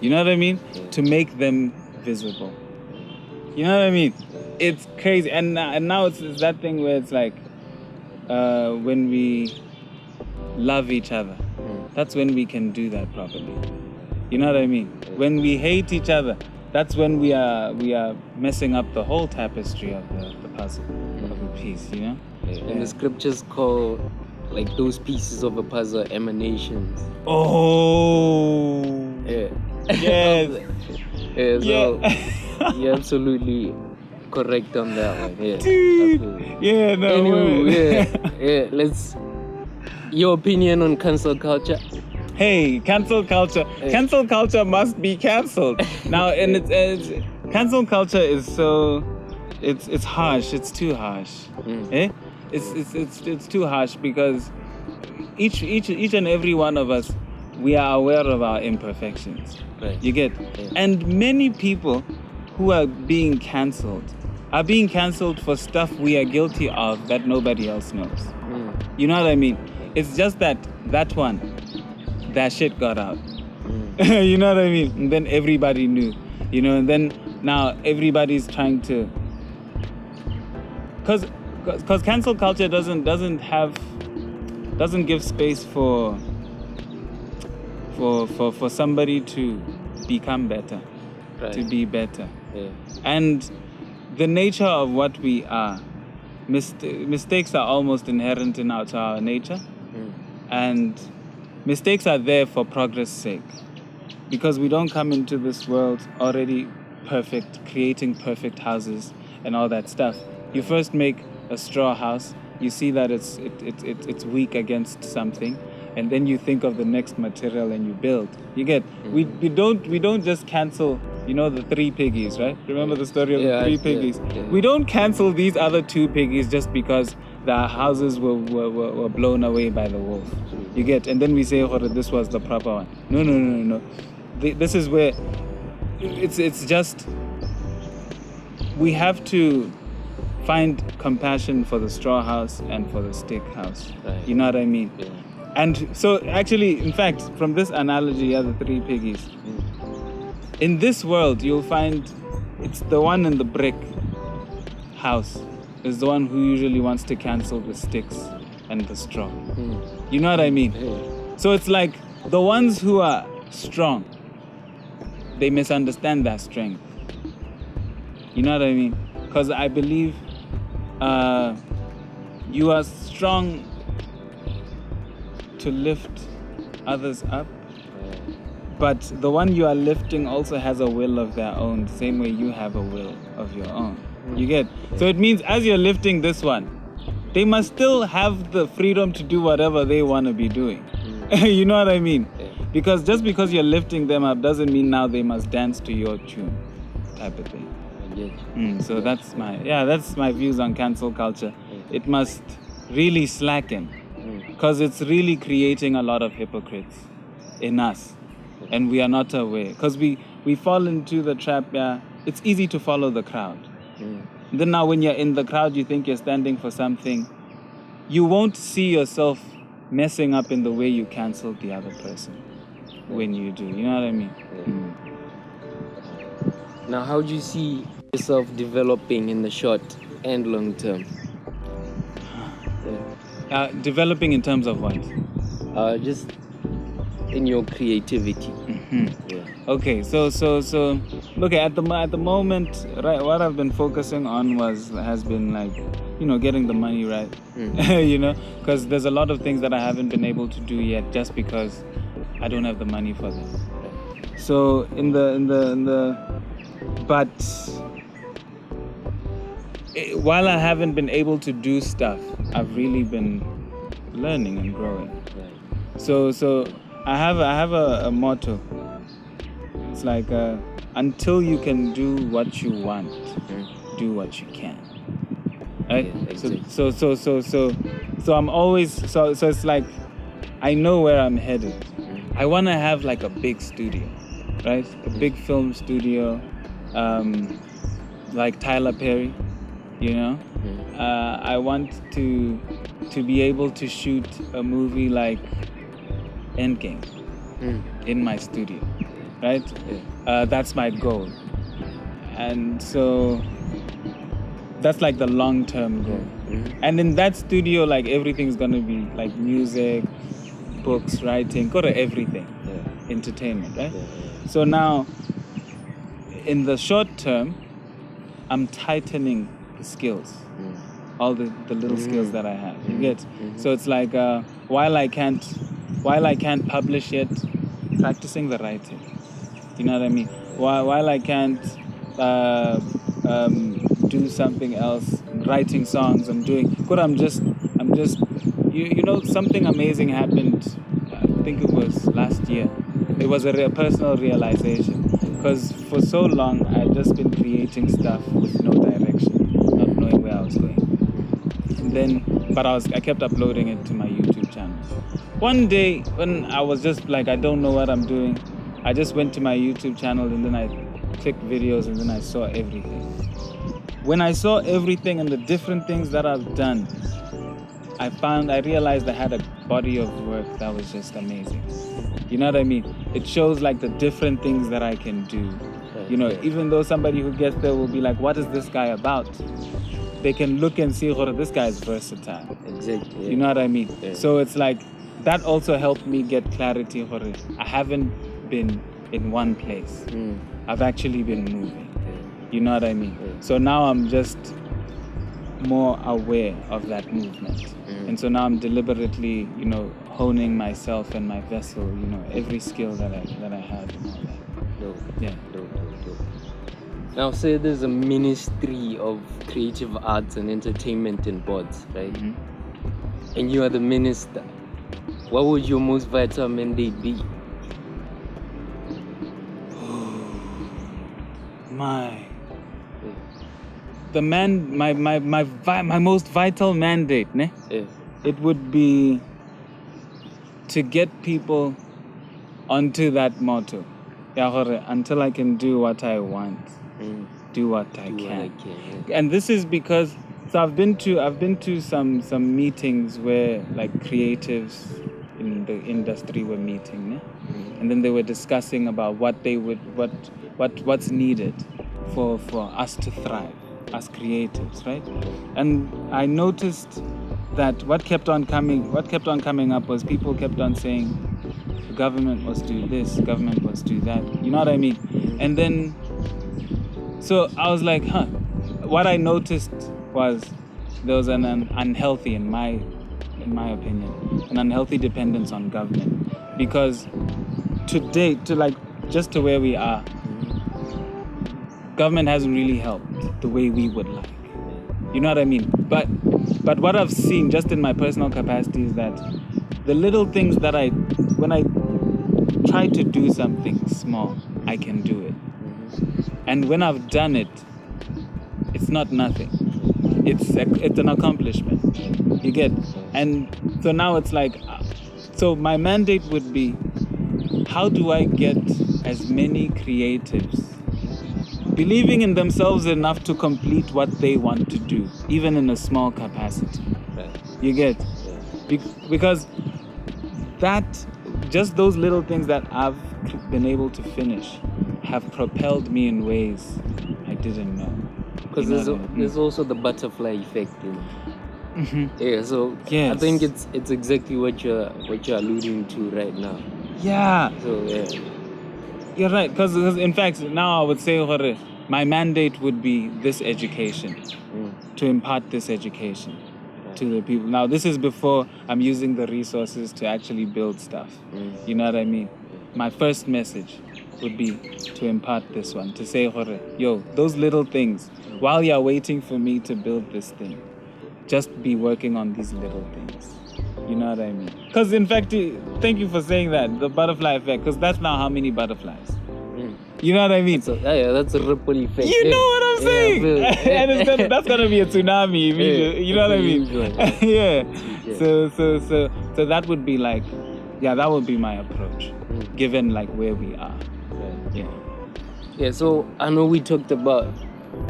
You know what I mean? To make them visible. You know what I mean? It's crazy. And now it's that thing where it's like when we love each other, that's when we can do that properly. You know what I mean? When we hate each other, that's when we are messing up the whole tapestry of the puzzle, of a piece, you know? And the scriptures call like those pieces of a puzzle emanations. Oh. Yeah. Yes. So you're absolutely correct on that one. Yeah. Dude. Absolutely. Yeah, no. Anyway, let's. Your opinion on cancel culture? Hey, cancel culture. Cancel culture must be cancelled. Now, and it's cancel culture is so, it's harsh. It's too harsh. It's too harsh because each and every one of us, we are aware of our imperfections. Right. You get? Yeah. And many people who are being cancelled are being cancelled for stuff we are guilty of that nobody else knows. You know what I mean? It's just that one, that shit got out. You know what I mean? And then everybody knew. You know, and then now everybody's trying to, because cancel culture doesn't give space for somebody to become better, Right. to be better. Yeah. And the nature of what we are, mistakes are almost inherent in our nature. And mistakes are there for progress' sake. Because we don't come into this world already perfect, creating perfect houses and all that stuff. You first make a straw house, you see that it's weak against something, and then you think of the next material and you build. You get? We don't just cancel, you know, the 3 piggies, right? Remember the story of the 3 piggies? Yeah. We don't cancel these other 2 piggies just because the houses were blown away by the wolf. You get? And then we say, oh, this was the proper one. No. This is where it's just, we have to find compassion for the straw house and for the stick house. Right. You know what I mean? Yeah. And so actually, in fact, from this analogy of the 3 piggies, in this world, you'll find it's the one in the brick house is the one who usually wants to cancel the sticks and the straw. You know what I mean? So it's like the ones who are strong, they misunderstand that strength. You know what I mean? Because I believe you are strong to lift others up, but the one you are lifting also has a will of their own, same way you have a will of your own. You get? So it means as you're lifting this one, they must still have the freedom to do whatever they want to be doing. You know what I mean? Because just because you're lifting them up doesn't mean now they must dance to your tune, type of thing. So that's my views on cancel culture. It must really slacken, because it's really creating a lot of hypocrites in us, and we are not aware. Because we fall into the trap. It's easy to follow the crowd. Then now when you're in the crowd, you think you're standing for something. You won't see yourself messing up in the way you canceled the other person when you do. You know what I mean? Now, how do you see yourself developing in the short and long term? Developing in terms of what? Just in your creativity. Okay, so look, at the moment, right, what I've been focusing on has been like, you know, getting the money right. You know, because there's a lot of things that I haven't been able to do yet just because I don't have the money for them. So but while I haven't been able to do stuff, I've really been learning and growing. So I have a motto. It's like until you can do what you want, do what you can. Right? Exactly. So I'm always so it's like I know where I'm headed. I want to have like a big studio, right? A big film studio, like Tyler Perry, you know. I want to be able to shoot a movie like Endgame in my studio. right? That's my goal. And so that's like the long-term goal. And in that studio, like everything's gonna be like music, books, writing, go to everything, entertainment, right? So now, in the short term, I'm tightening the skills, all the little skills that I have. You get? So it's like while I can't publish yet, practicing the writing. You know what I mean? While I can't do something else, writing songs, I'm just you know, something amazing happened. I think it was last year. It was a personal realization, because for so long I'd just been creating stuff with no direction, not knowing where I was going. And then, but I kept uploading it to my YouTube channel. One day when I was just like, I don't know what I'm doing, I just went to my YouTube channel and then I clicked videos and then I saw everything. When I saw everything and the different things that I've done, I realized I had a body of work that was just amazing. You know what I mean? It shows like the different things that I can do. You know, even though somebody who gets there will be like, what is this guy about? They can look and see, oh, this guy is versatile. Exactly. You know what I mean? So it's like, that also helped me get clarity. I haven't been in one place. I've actually been moving. You know what I mean? So now I'm just more aware of that movement. And so now I'm deliberately, you know, honing myself and my vessel, you know, every skill that I have and all that. Dope. Now say there's a ministry of creative arts and entertainment in Boards, right? And you are the minister. What would your most vital mandate be? My most vital mandate, ne? It would be to get people onto that motto. Until I can do what I want, do what I can. And this is because I've been to some meetings where like creatives in the industry were meeting, ne? And then they were discussing about what's needed for us to thrive as creatives, right? And I noticed that what kept on coming up was people kept on saying the government must do this, government must do that. You know what I mean? And then so I was like, what I noticed was there was an unhealthy, in my opinion, an unhealthy dependence on government. Because today, just to where we are, government hasn't really helped the way we would like. You know what I mean? But what I've seen just in my personal capacity is that the little things that when I try to do something small, I can do it. And when I've done it, it's not nothing. It's an accomplishment. You get? And so now it's like, so my mandate would be, how do I get as many creatives believing in themselves enough to complete what they want to do, even in a small capacity? You get? Because just those little things that I've been able to finish have propelled me in ways I didn't know. Because there's also the butterfly effect, you know. Yeah, so yes. I think it's exactly what you're alluding to right now. Yeah. So yeah. You're right, because in fact now I would say my mandate would be this education, to impart this education to the people. Now this is before I'm using the resources to actually build stuff. You know what I mean? My first message would be to impart this one, to say, yo, those little things, while you're waiting for me to build this thing, just be working on these little things. You know what I mean? Because in fact, thank you for saying that, the butterfly effect, because that's now how many butterflies. You know what I mean? That's a ripple effect. You know what I'm saying? And that's going to be a tsunami immediately. You know what I mean? Yeah. So that would be like, that would be my approach, given like where we are. Yeah, so I know we talked about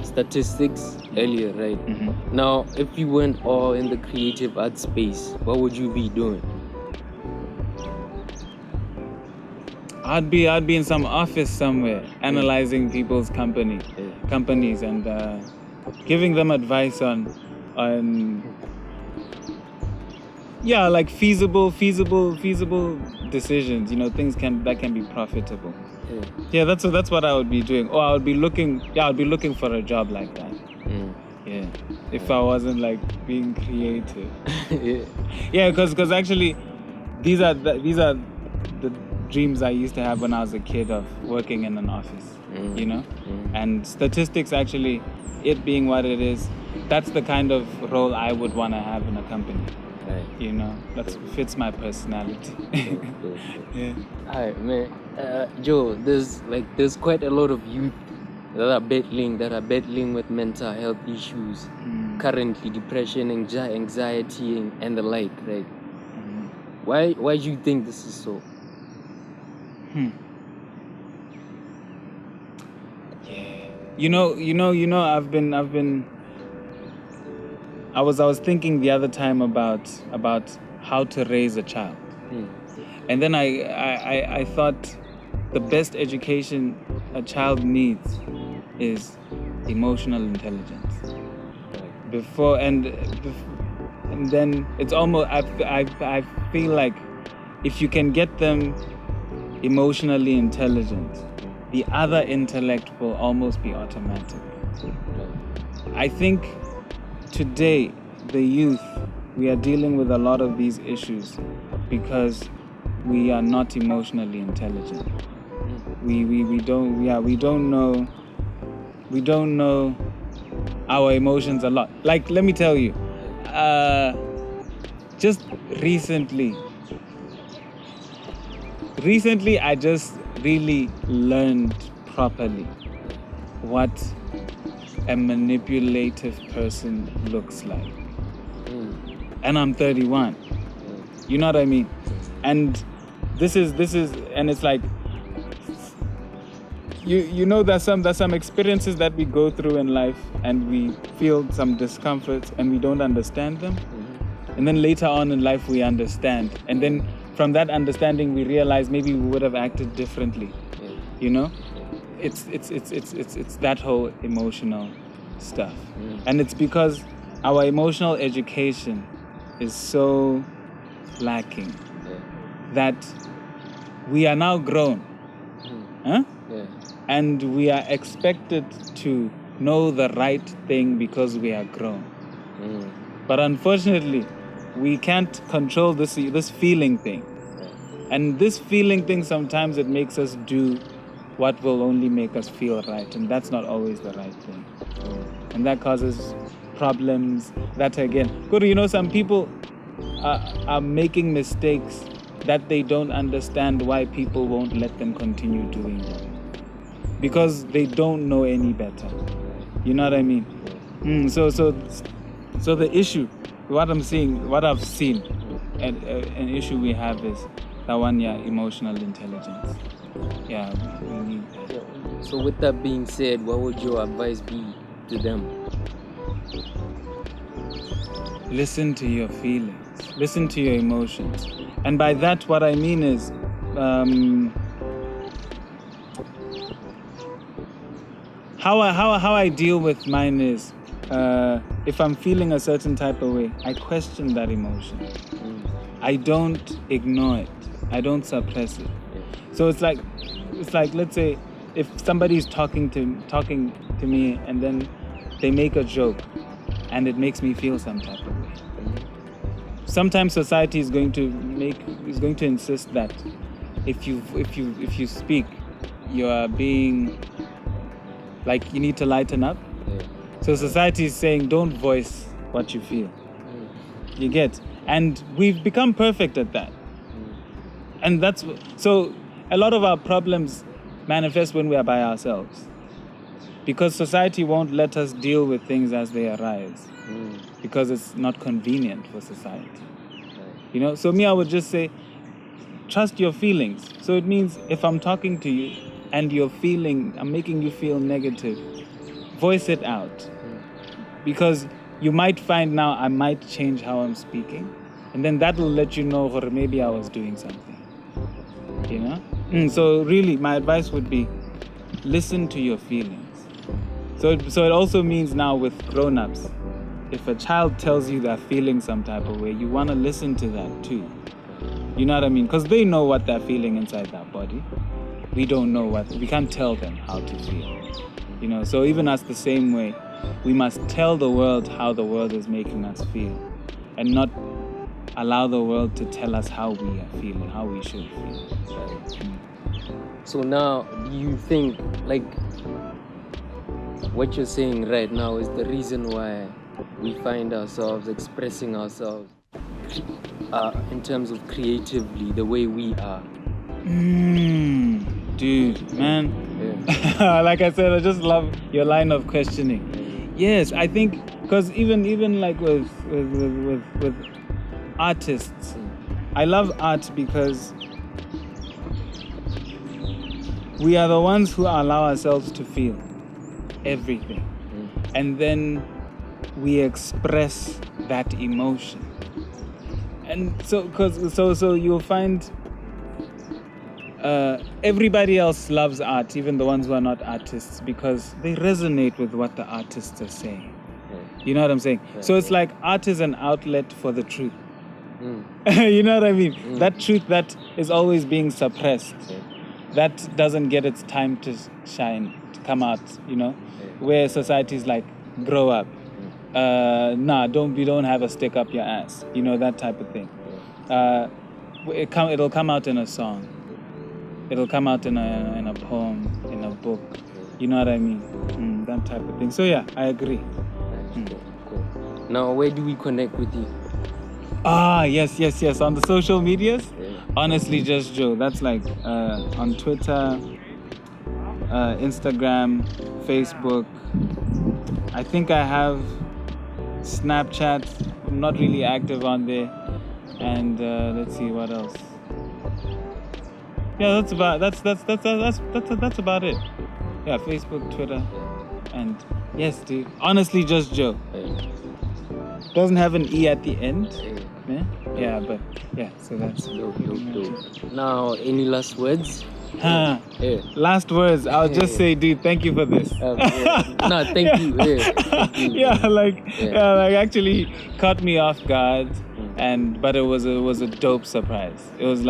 statistics earlier, right? Now, if you went all in the creative art space, what would you be doing? I'd be in some office somewhere analyzing people's companies and giving them advice on like feasible decisions, things that can be profitable. Yeah, that's what I would be doing. Or I would be looking for a job like that. Yeah, if I wasn't like being creative. Yeah, because actually these are the dreams I used to have when I was a kid of working in an office, and statistics, actually, it being what it is, that's the kind of role I would want to have in a company. That fits my personality. Yeah. Hi, man. Joe, there's quite a lot of youth that are battling with mental health issues currently, depression, anxiety, and the like, right? Why do you think this is so? Yeah. I was thinking the other time about how to raise a child. And then I thought the best education a child needs is emotional intelligence. And then it's almost, I feel like if you can get them emotionally intelligent, the other intellect will almost be automatic. I think today, the youth, we are dealing with a lot of these issues because we are not emotionally intelligent. We don't know our emotions a lot. Like, let me tell you, just recently I just really learned properly what a manipulative person looks like. And I'm 31. You know what I mean? And this is and it's like, there's some experiences that we go through in life and we feel some discomforts and we don't understand them. And then later on in life we understand. And then from that understanding we realize maybe we would have acted differently. It's that whole emotional stuff. And it's because our emotional education is so lacking that we are now grown. And we are expected to know the right thing because we are grown. But unfortunately, we can't control this feeling thing. And this feeling thing, sometimes it makes us do what will only make us feel right. And that's not always the right thing. And that causes problems. That again, some people are making mistakes that they don't understand why people won't let them continue doing them. Because they don't know any better. You know what I mean? So the issue, what I've seen, an issue we have is that one, emotional intelligence. Yeah, we need that. So with that being said, what would your advice be to them? Listen to your feelings. Listen to your emotions. And by that, what I mean is, how I deal with mine is, if I'm feeling a certain type of way, I question that emotion. I don't ignore it. I don't suppress it. So it's like let's say if somebody's talking to me and then they make a joke and it makes me feel some type of way. Sometimes society is going to insist that if you speak, you are being like, you need to lighten up. So society is saying don't voice what you feel. You get? And we've become perfect at that. And so a lot of our problems manifest when we are by ourselves. Because society won't let us deal with things as they arise. Because it's not convenient for society. So me, I would just say, trust your feelings. So it means if I'm talking to you and I'm making you feel negative, voice it out. Because you might find now I might change how I'm speaking. And then that will let you know, or maybe I was doing something. So really, my advice would be listen to your feelings. So it also means now with grown-ups, if a child tells you they're feeling some type of way, you want to listen to that too. You know what I mean? Because they know what they're feeling inside their body. We don't know we can't tell them how to feel. You know, so even us the same way, we must tell the world how the world is making us feel and not allow the world to tell us how we are feeling, how we should feel. So now, do you think, like, what you're saying right now is the reason why we find ourselves expressing ourselves in terms of creatively, the way we are? Dude, man. Yeah. Like I said, I just love your line of questioning. Yes, I think, because even like with artists, I love art because we are the ones who allow ourselves to feel everything. And then we express that emotion. And so you'll find everybody else loves art, even the ones who are not artists, because they resonate with what the artists are saying. You know what I'm saying? So it's like art is an outlet for the truth. You know what I mean? That truth that is always being suppressed, that doesn't get its time to shine, to come out, you know? Where society's like, grow up. We don't have a stick up your ass. You know, that type of thing. It'll come out in a song. It'll come out in a poem, in a book. You know what I mean? That type of thing. So yeah, I agree. Cool. Now, where do we connect with you? Yes. On the social medias, HonestlyJustJo. That's like on Twitter, Instagram, Facebook. I think I have Snapchat. I'm not really active on there. And let's see what else. Yeah, that's about it. Yeah, Facebook, Twitter, and yes, dude. HonestlyJustJo. Doesn't have an E at the end. Yeah, but yeah, so that's dope. Now, any last words? Last words. I'll just say, dude, thank you for this. No, thank you. Like actually caught me off guard, but it was a dope surprise. It was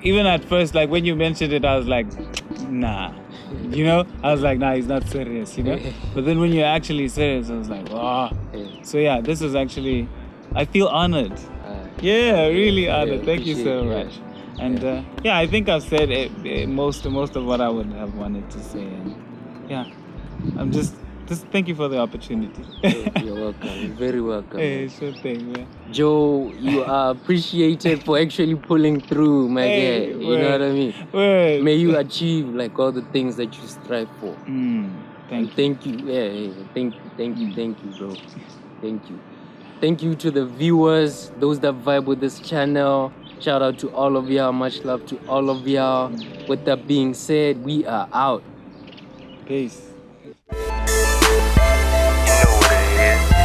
even at first, like when you mentioned it, I was like, nah. You know, I was like, nah, he's not serious, you know? But then when you're actually serious, I was like, wow. So yeah, this is actually, I feel honored. Really honored. Thank you so much. And I think I've said most of what I would have wanted to say. And yeah, I'm just thank you for the opportunity. You're welcome. You're very welcome. Sure thing, man. Joe, you are appreciated for actually pulling through, my guy. You know what I mean? May you achieve like all the things that you strive for. Thank you. Thank you, bro. Thank you. Thank you to the viewers, those that vibe with this channel. Shout out to all of y'all. Much love to all of y'all. With that being said, we are out. Peace. You know what it is.